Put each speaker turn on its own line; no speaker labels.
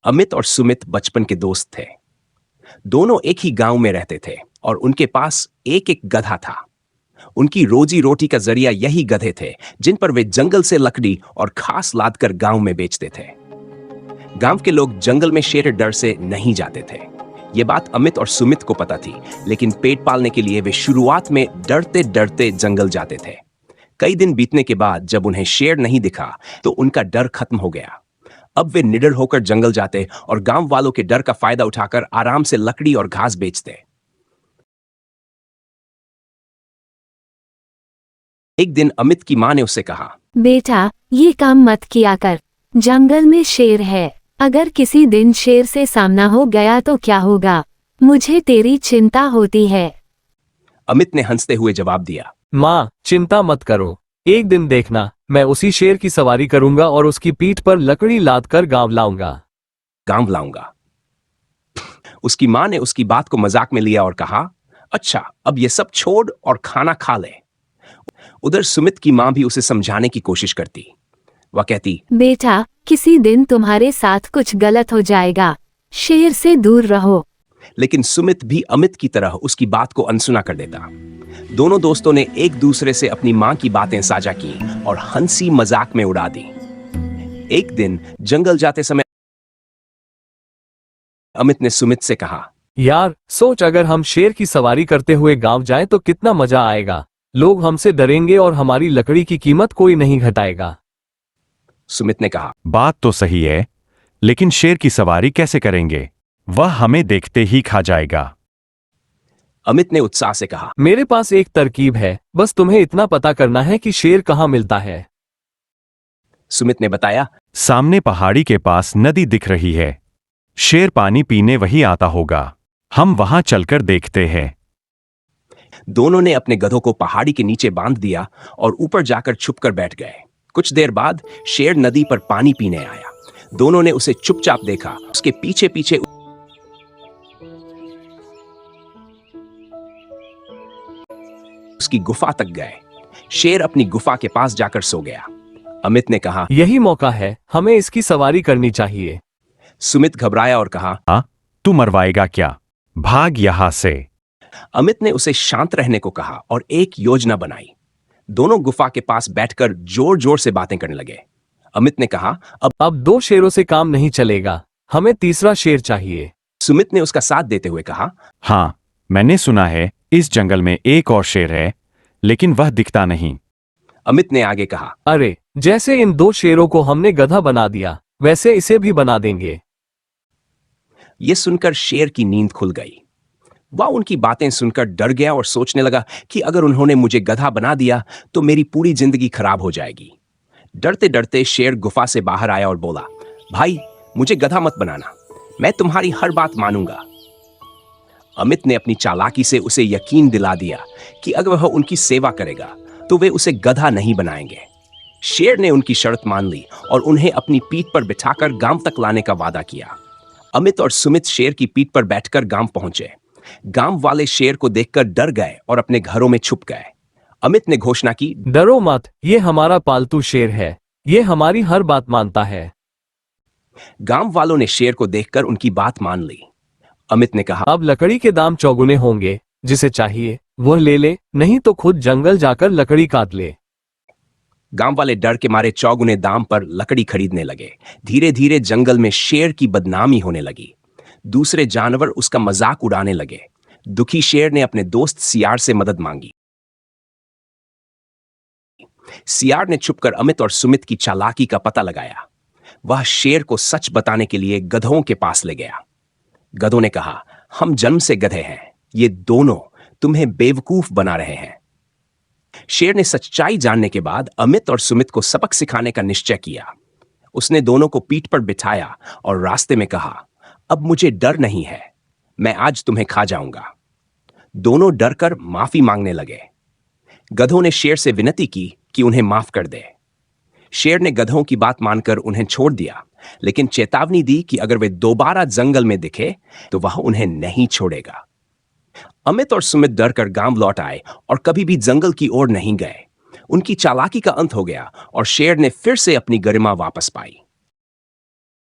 अमित और सुमित बचपन के दोस्त थे। दोनों एक ही गांव में रहते थे और उनके पास एक एक गधा था। उनकी रोजी रोटी का जरिया यही गधे थे, जिन पर वे जंगल से लकड़ी और घास लादकर गांव में बेचते थे। गांव के लोग जंगल में शेर डर से नहीं जाते थे। ये बात अमित और सुमित को पता थी, लेकिन पेट पालने के लिए वे शुरुआत में डरते डरते जंगल जाते थे। कई दिन बीतने के बाद जब उन्हें शेर नहीं दिखा तो उनका डर खत्म हो गया। अब वे निडर होकर जंगल जाते और गांव वालों के डर का फायदा उठाकर आराम से लकड़ी और घास बेचते। एक दिन अमित की मां ने उससे कहा,
बेटा, ये काम मत किया कर। जंगल में शेर है। अगर किसी दिन शेर से सामना हो गया तो क्या होगा? मुझे तेरी चिंता होती है।
अमित ने हंसते हुए जवाब दिया,
माँ, चिंता मत करो। एक दिन देखना, मैं उसी शेर की सवारी करूंगा और उसकी पीठ पर लकड़ी लादकर गांव लाऊंगा। उसकी मां ने उसकी बात को मजाक में लिया और कहा, अच्छा, अब ये सब छोड़ और खाना खा ले। उधर सुमित की मां भी उसे समझाने की कोशिश करती। वह कहती,
बेटा, किसी दिन तुम्हारे साथ कुछ गलत हो जाएगा। शेर से दूर रहो।
लेकिन सुमित भी अमित की तरह उसकी बात को अनसुना कर देता। दोनों दोस्तों ने एक दूसरे से अपनी मां की बातें साझा की और हंसी मजाक में उड़ा दी। एक दिन जंगल जाते समय अमित ने सुमित से कहा,
यार, सोच अगर हम शेर की सवारी करते हुए गांव जाएं तो कितना मजा आएगा। लोग हमसे डरेंगे और हमारी लकड़ी की कीमत कोई नहीं घटाएगा।
सुमित ने कहा,
बात तो सही है, लेकिन शेर की सवारी कैसे करेंगे? वह हमें देखते ही खा जाएगा।
अमित ने उत्साह से कहा,
मेरे पास एक तरकीब है, बस तुम्हें इतना पता करना है कि शेर कहाँ मिलता है।
सुमित ने बताया,
सामने पहाड़ी के पास नदी दिख रही है। शेर पानी पीने वही आता होगा। हम वहां चलकर देखते हैं।
दोनों ने अपने गधों को पहाड़ी के नीचे बांध दिया और ऊपर जाकर छुपकर बैठ गए। कुछ देर बाद शेर नदी पर पानी पीने आया। दोनों ने उसे चुपचाप देखा। उसके पीछे पीछे उसकी गुफा तक गए। शेर अपनी गुफा के पास जाकर सो गया। अमित ने कहा,
यही मौका है, हमें इसकी सवारी करनी चाहिए।
सुमित घबराया और कहा,
तू मरवाएगा क्या? भाग यहां से।
अमित ने उसे शांत रहने को कहा और एक योजना बनाई। दोनों गुफा के पास बैठकर जोर जोर से बातें करने लगे। अमित ने कहा,
अब 2 शेरों से काम नहीं चलेगा, हमें तीसरा शेर चाहिए।
सुमित ने उसका साथ देते हुए कहा,
हाँ, मैंने सुना है इस जंगल में एक और शेर है, लेकिन वह दिखता नहीं।
अमित ने आगे कहा,
अरे, जैसे इन 2 शेरों को हमने गधा बना दिया, वैसे इसे भी बना देंगे।
यह सुनकर शेर की नींद खुल गई। वह उनकी बातें सुनकर डर गया और सोचने लगा कि अगर उन्होंने मुझे गधा बना दिया तो मेरी पूरी जिंदगी खराब हो जाएगी। डरते डरते शेर गुफा से बाहर आया और बोला, भाई, मुझे गधा मत बनाना, मैं तुम्हारी हर बात मानूंगा। अमित ने अपनी चालाकी से उसे यकीन दिला दिया कि अगर वह उनकी सेवा करेगा तो वे उसे गधा नहीं बनाएंगे। शेर ने उनकी शर्त मान ली और उन्हें अपनी पीठ पर बिठाकर गांव तक लाने का वादा किया। अमित और सुमित शेर की पीठ पर बैठकर गांव पहुंचे। गांव वाले शेर को देखकर डर गए और अपने घरों में छुप गए। अमित ने घोषणा की,
डरो मत, ये हमारा पालतू शेर है, ये हमारी हर बात मानता है।
गांव वालों ने शेर को देखकर उनकी बात मान ली। अमित ने कहा,
अब लकड़ी के दाम चौगुने होंगे, जिसे चाहिए वह ले ले, नहीं तो खुद जंगल जाकर लकड़ी काट ले।
गांव वाले डर के मारे चौगुने दाम पर लकड़ी खरीदने लगे। धीरे धीरे जंगल में शेर की बदनामी होने लगी। दूसरे जानवर उसका मजाक उड़ाने लगे। दुखी शेर ने अपने दोस्त सियार से मदद मांगी। सियार ने छुपकर अमित और सुमित की चालाकी का पता लगाया। वह शेर को सच बताने के लिए गधों के पास ले गया। गधों ने कहा, हम जन्म से गधे हैं, ये दोनों तुम्हें बेवकूफ बना रहे हैं। शेर ने सच्चाई जानने के बाद अमित और सुमित को सबक सिखाने का निश्चय किया। उसने दोनों को पीठ पर बिठाया और रास्ते में कहा, अब मुझे डर नहीं है, मैं आज तुम्हें खा जाऊंगा। दोनों डरकर माफी मांगने लगे। गधों ने शेर से विनती की कि उन्हें माफ कर दे। शेर ने गधों की बात मानकर उन्हें छोड़ दिया, लेकिन चेतावनी दी कि अगर वे दोबारा जंगल में दिखे तो वह उन्हें नहीं छोड़ेगा। अमित और सुमित डरकर गांव लौट आए और कभी भी जंगल की ओर नहीं गए। उनकी चालाकी का अंत हो गया और शेर ने फिर से अपनी गरिमा वापस पाई।